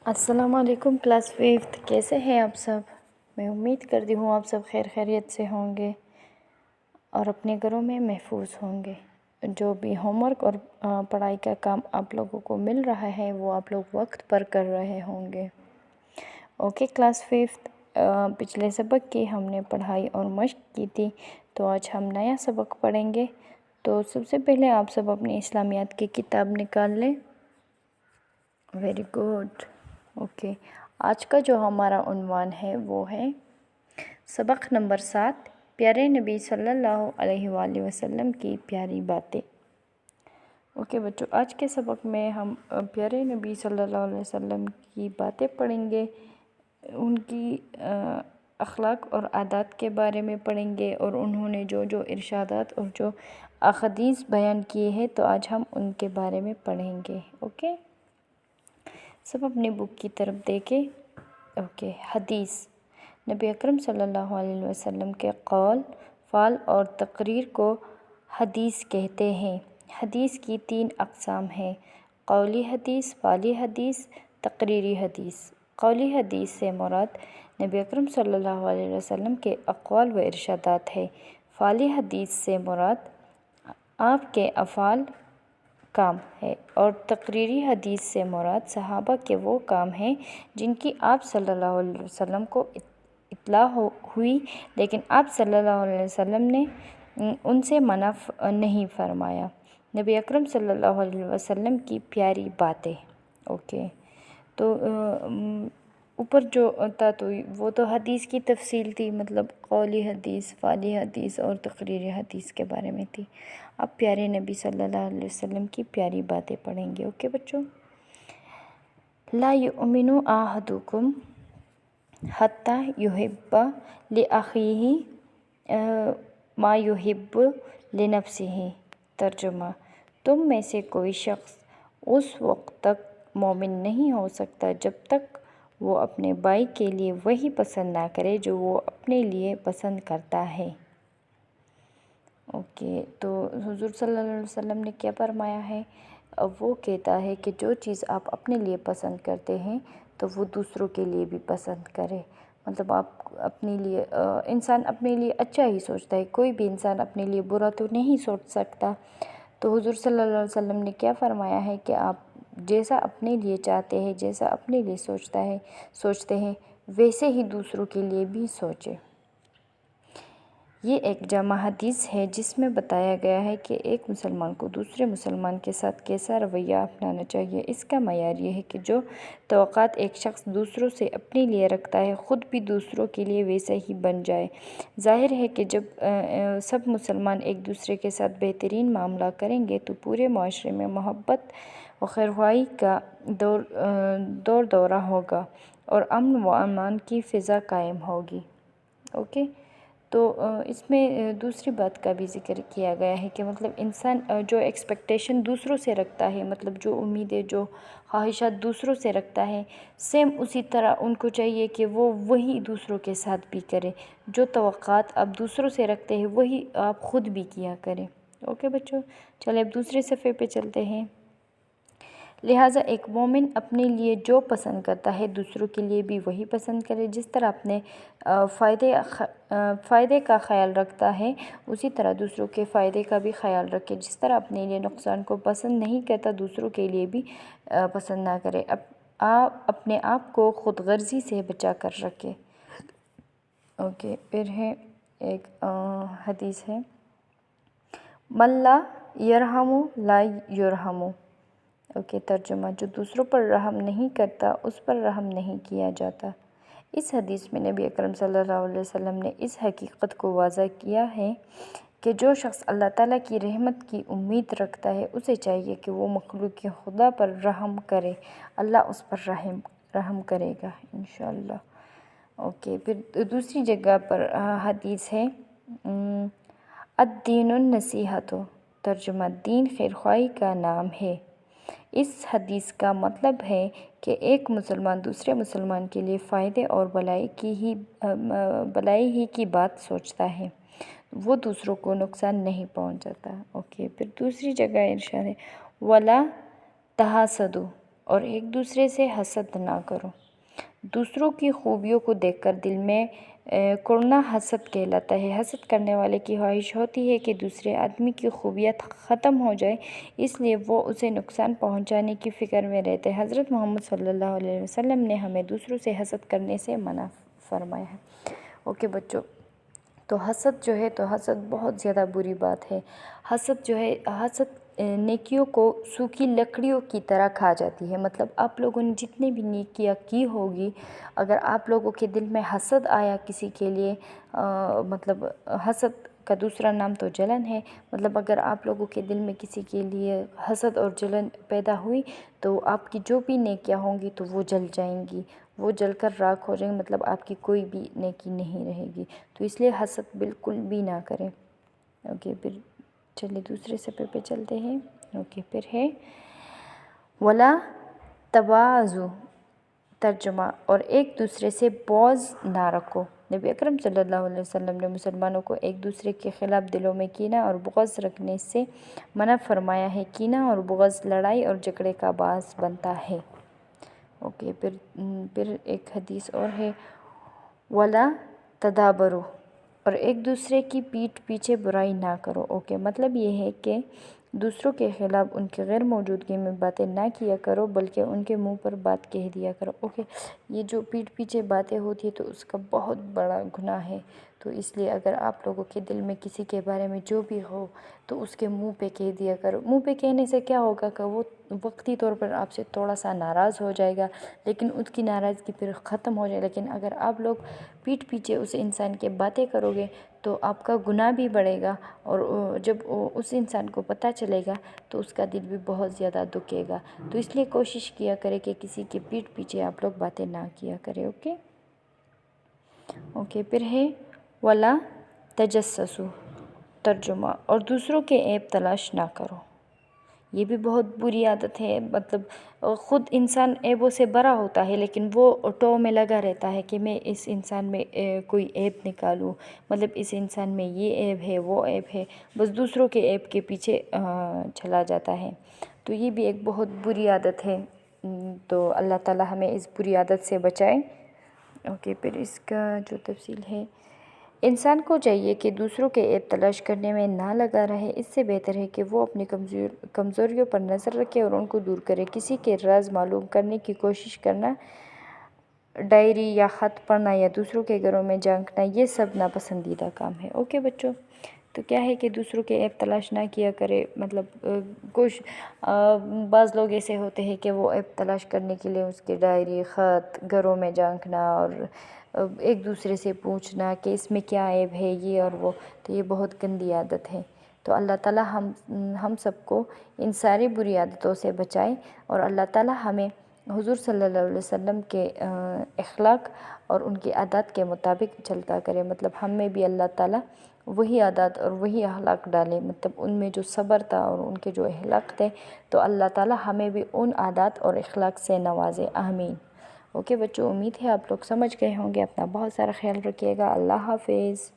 السلام علیکم class fifth, کیسے ہیں آپ سب؟ میں امید کرتی ہوں آپ سب خیر خیریت سے ہوں گے اور اپنے گھروں میں محفوظ ہوں گے۔ جو بھی ہوم ورک اور پڑھائی کا کام آپ لوگوں کو مل رہا ہے وہ آپ لوگ وقت پر کر رہے ہوں گے۔ اوکے کلاس ففتھ، پچھلے سبق کی ہم نے پڑھائی اور مشق کی تھی، تو آج ہم نیا سبق پڑھیں گے۔ تو سب سے پہلے آپ سب اپنی اسلامیات کی کتاب نکال لیں۔ Very good. اوکے، آج کا جو ہمارا عنوان ہے وہ ہے سبق نمبر 7، پیارے نبی صلی اللہ علیہ وآلہ وسلم کی پیاری باتیں۔ اوکے بچوں، آج کے سبق میں ہم پیارے نبی صلی اللہ علیہ وسلم کی باتیں پڑھیں گے، ان کی اخلاق اور عادات کے بارے میں پڑھیں گے، اور انہوں نے جو جو ارشادات اور جو احادیث بیان کیے ہیں تو آج ہم ان کے بارے میں پڑھیں گے۔ اوکے، سب اپنی بک کی طرف دیکھیں۔ اوکے، حدیث۔ نبی اکرم صلی اللہ علیہ وسلم کے قول، فعل اور تقریر کو حدیث کہتے ہیں۔ حدیث کی 3 اقسام ہیں: قولی حدیث، فعلی حدیث، تقریری حدیث۔ قولی حدیث سے مراد نبی اکرم صلی اللہ علیہ وسلم کے اقوال و ارشادات ہے۔ فعلی حدیث سے مراد آپ کے افعال کام ہے، اور تقریری حدیث سے مراد صحابہ کے وہ کام ہیں جن کی آپ صلی اللہ علیہ وسلم کو اطلاع ہوئی، لیکن آپ صلی اللہ علیہ وسلم نے ان سے منع نہیں فرمایا۔ نبی اکرم صلی اللہ علیہ وسلم کی پیاری باتیں۔ اوکے، تو اوپر جو تھا تو وہ تو حدیث کی تفصیل تھی، مطلب قولی حدیث، فعلی حدیث اور تقریری حدیث کے بارے میں تھی۔ اب پیارے نبی صلی اللہ علیہ وسلم کی پیاری باتیں پڑھیں گے۔ اوکے بچوں، لا یؤمن احدکم حتی یحب لأخیہ ما یحب لنفسہ۔ ترجمہ: تم میں سے کوئی شخص اس وقت تک مومن نہیں ہو سکتا جب تک وہ اپنے بھائی کے لیے وہی پسند نہ کرے جو وہ اپنے لیے پسند کرتا ہے۔ اوکے، تو حضور صلی اللہ علیہ وسلم نے کیا فرمایا ہے؟ وہ کہتا ہے کہ جو چیز آپ اپنے لیے پسند کرتے ہیں تو وہ دوسروں کے لیے بھی پسند کرے۔ مطلب آپ اپنے لیے انسان اپنے لیے اچھا ہی سوچتا ہے، کوئی بھی انسان اپنے لیے برا تو نہیں سوچ سکتا۔ تو حضور صلی اللہ علیہ وسلم نے کیا فرمایا ہے کہ آپ جیسا اپنے لیے چاہتے ہیں، جیسا اپنے لیے سوچتے ہیں ویسے ہی دوسروں کے لیے بھی سوچیں۔ یہ ایک جامع حدیث ہے جس میں بتایا گیا ہے کہ ایک مسلمان کو دوسرے مسلمان کے ساتھ کیسا رویہ اپنانا چاہیے۔ اس کا معیار یہ ہے کہ جو توقعات ایک شخص دوسروں سے اپنے لیے رکھتا ہے خود بھی دوسروں کے لیے ویسا ہی بن جائے۔ ظاہر ہے کہ جب سب مسلمان ایک دوسرے کے ساتھ بہترین معاملہ کریں گے تو پورے معاشرے میں محبت و خیرخواہی کا دورہ ہوگا اور امن و امان کی فضا قائم ہوگی۔ اوکے، تو اس میں دوسری بات کا بھی ذکر کیا گیا ہے کہ مطلب انسان جو ایکسپیکٹیشن دوسروں سے رکھتا ہے، مطلب جو امیدیں، جو خواہشات دوسروں سے رکھتا ہے، سیم اسی طرح ان کو چاہیے کہ وہ وہی دوسروں کے ساتھ بھی کرے۔ جو توقعات آپ دوسروں سے رکھتے ہیں وہی آپ خود بھی کیا کریں۔ اوکے بچوں، چلے اب دوسرے صفحے پہ چلتے ہیں۔ لہٰذا ایک مومن اپنے لیے جو پسند کرتا ہے دوسروں کے لیے بھی وہی پسند کرے۔ جس طرح اپنے فائدے کا خیال رکھتا ہے اسی طرح دوسروں کے فائدے کا بھی خیال رکھے۔ جس طرح اپنے لیے نقصان کو پسند نہیں کرتا دوسروں کے لیے بھی پسند نہ کرے۔ اپنے آپ کو خود غرضی سے بچا کر رکھے۔ اوکے، پھر ہے ایک حدیث ہے، من لا یرحم لا یرحم۔ اوکے، ترجمہ: جو دوسروں پر رحم نہیں کرتا اس پر رحم نہیں کیا جاتا۔ اس حدیث میں نبی اکرم صلی اللہ علیہ وسلم نے اس حقیقت کو واضح کیا ہے کہ جو شخص اللہ تعالیٰ کی رحمت کی امید رکھتا ہے اسے چاہیے کہ وہ مخلوق خدا پر رحم کرے، اللہ اس پر رحم کرے گا انشاءاللہ۔ اوکے، پھر دوسری جگہ پر حدیث ہے، الدین النصیحۃ۔ ترجمہ: دین خیرخواہی کا نام ہے۔ اس حدیث کا مطلب ہے کہ ایک مسلمان دوسرے مسلمان کے لیے فائدے اور بھلائی ہی کی بات سوچتا ہے، وہ دوسروں کو نقصان نہیں پہنچاتا۔ اوکے، پھر دوسری جگہ ارشاد ہے، وَلَا تَحَاسَدُوا۔ اور ایک دوسرے سے حسد نہ کرو۔ دوسروں کی خوبیوں کو دیکھ کر دل میں کرنا حسد کہلاتا ہے۔ حسد کرنے والے کی خواہش ہوتی ہے کہ دوسرے آدمی کی خوبیاں ختم ہو جائے، اس لیے وہ اسے نقصان پہنچانے کی فکر میں رہتے ہیں۔ حضرت محمد صلی اللہ علیہ وسلم نے ہمیں دوسروں سے حسد کرنے سے منع فرمایا ہے۔ اوکے بچوں، تو حسد جو ہے، تو حسد بہت زیادہ بری بات ہے۔ حسد جو ہے، حسد نیکیوں کو سوکھی لکڑیوں کی طرح کھا جاتی ہے۔ مطلب آپ لوگوں نے جتنے بھی نیکیاں کی ہوگی، اگر آپ لوگوں کے دل میں حسد آیا کسی کے لیے، مطلب حسد کا دوسرا نام تو جلن ہے، مطلب اگر آپ لوگوں کے دل میں کسی کے لیے حسد اور جلن پیدا ہوئی تو آپ کی جو بھی نیکیاں ہوں گی تو وہ جل جائیں گی، وہ جل کر راکھ ہو جائیں گی، مطلب آپ کی کوئی بھی نیکی نہیں رہے گی۔ تو اس لیے حسد بالکل بھی نہ کریں۔ اوکے، پھر چلیے دوسرے صفحے پہ چلتے ہیں۔ اوکے، پھر ہے وَلَا تَبَاغَضُوا، ترجمہ، اور ایک دوسرے سے بغض نہ رکھو۔ نبی اکرم صلی اللہ علیہ وسلم نے مسلمانوں کو ایک دوسرے کے خلاف دلوں میں کینہ اور بغض رکھنے سے منع فرمایا ہے۔ کینہ اور بغض لڑائی اور جھگڑے کا باعث بنتا ہے۔ اوکے، پھر ایک حدیث اور ہے وَلَا تَدَابَرُوا، اور ایک دوسرے کی پیٹھ پیچھے برائی نہ کرو۔ اوکے، مطلب یہ ہے کہ دوسروں کے خلاف ان کی غیر موجودگی میں باتیں نہ کیا کرو، بلکہ ان کے منہ پر بات کہہ دیا کرو۔ اوکے، یہ جو پیٹھ پیچھے باتیں ہوتی ہیں تو اس کا بہت بڑا گناہ ہے۔ تو اس لیے اگر آپ لوگوں کے دل میں کسی کے بارے میں جو بھی ہو تو اس کے منہ پہ کہہ دیا کرو۔ منہ پہ کہنے سے کیا ہوگا کہ وہ وقتی طور پر آپ سے تھوڑا سا ناراض ہو جائے گا، لیکن اس کی ناراضگی پھر ختم ہو جائے۔ لیکن اگر آپ لوگ پیٹھ پیچھے اس انسان کے باتیں کرو گے تو آپ کا گناہ بھی بڑھے گا، اور جب اس انسان کو پتہ چلے گا تو اس کا دل بھی بہت زیادہ دکھے گا۔ تو اس لیے کوشش کیا کرے کہ کسی کی پیٹھ پیچھے آپ لوگ باتیں نہ کیا کرے۔ اوکے، اوکے، پھر ہے وَلَا تَجَسَّسُوا، ترجمہ، اور دوسروں کے عیب تلاش نہ کرو۔ یہ بھی بہت بری عادت ہے۔ مطلب خود انسان عیبوں سے بھرا ہوتا ہے، لیکن وہ ٹو میں لگا رہتا ہے کہ میں اس انسان میں کوئی عیب نکالوں، مطلب اس انسان میں یہ عیب ہے، وہ عیب ہے، بس دوسروں کے عیب کے پیچھے چلا جاتا ہے۔ تو یہ بھی ایک بہت بری عادت ہے۔ تو اللہ تعالیٰ ہمیں اس بری عادت سے بچائے۔ اوکے، پھر اس کا جو تفصیل ہے، انسان کو چاہیے کہ دوسروں کے عیب تلاش کرنے میں نہ لگا رہے۔ اس سے بہتر ہے کہ وہ اپنی کمزوریوں پر نظر رکھے اور ان کو دور کرے۔ کسی کے راز معلوم کرنے کی کوشش کرنا، ڈائری یا خط پڑھنا یا دوسروں کے گھروں میں جھانکنا، یہ سب ناپسندیدہ کام ہے۔ اوکے بچوں، تو کیا ہے کہ دوسروں کے عیب تلاش نہ کیا کرے۔ مطلب بعض لوگ ایسے ہوتے ہیں کہ وہ عیب تلاش کرنے کے لیے اس کے ڈائری، خط، گھروں میں جھانکنا اور ایک دوسرے سے پوچھنا کہ اس میں کیا عیب ہے، یہ اور وہ، تو یہ بہت گندی عادت ہے۔ تو اللہ تعالیٰ ہم سب کو ان ساری بری عادتوں سے بچائے، اور اللہ تعالیٰ ہمیں حضور صلی اللہ علیہ وسلم کے اخلاق اور ان کی عادات کے مطابق چلتا کرے۔ مطلب ہم میں بھی اللہ تعالیٰ وہی عادات اور وہی اخلاق ڈالے، مطلب ان میں جو صبر تھا اور ان کے جو اخلاق تھے، تو اللہ تعالیٰ ہمیں بھی ان عادات اور اخلاق سے نوازے، آمین۔ اوکے بچوں، امید ہے آپ لوگ سمجھ گئے ہوں گے۔ اپنا بہت سارا خیال رکھیے گا۔ اللہ حافظ۔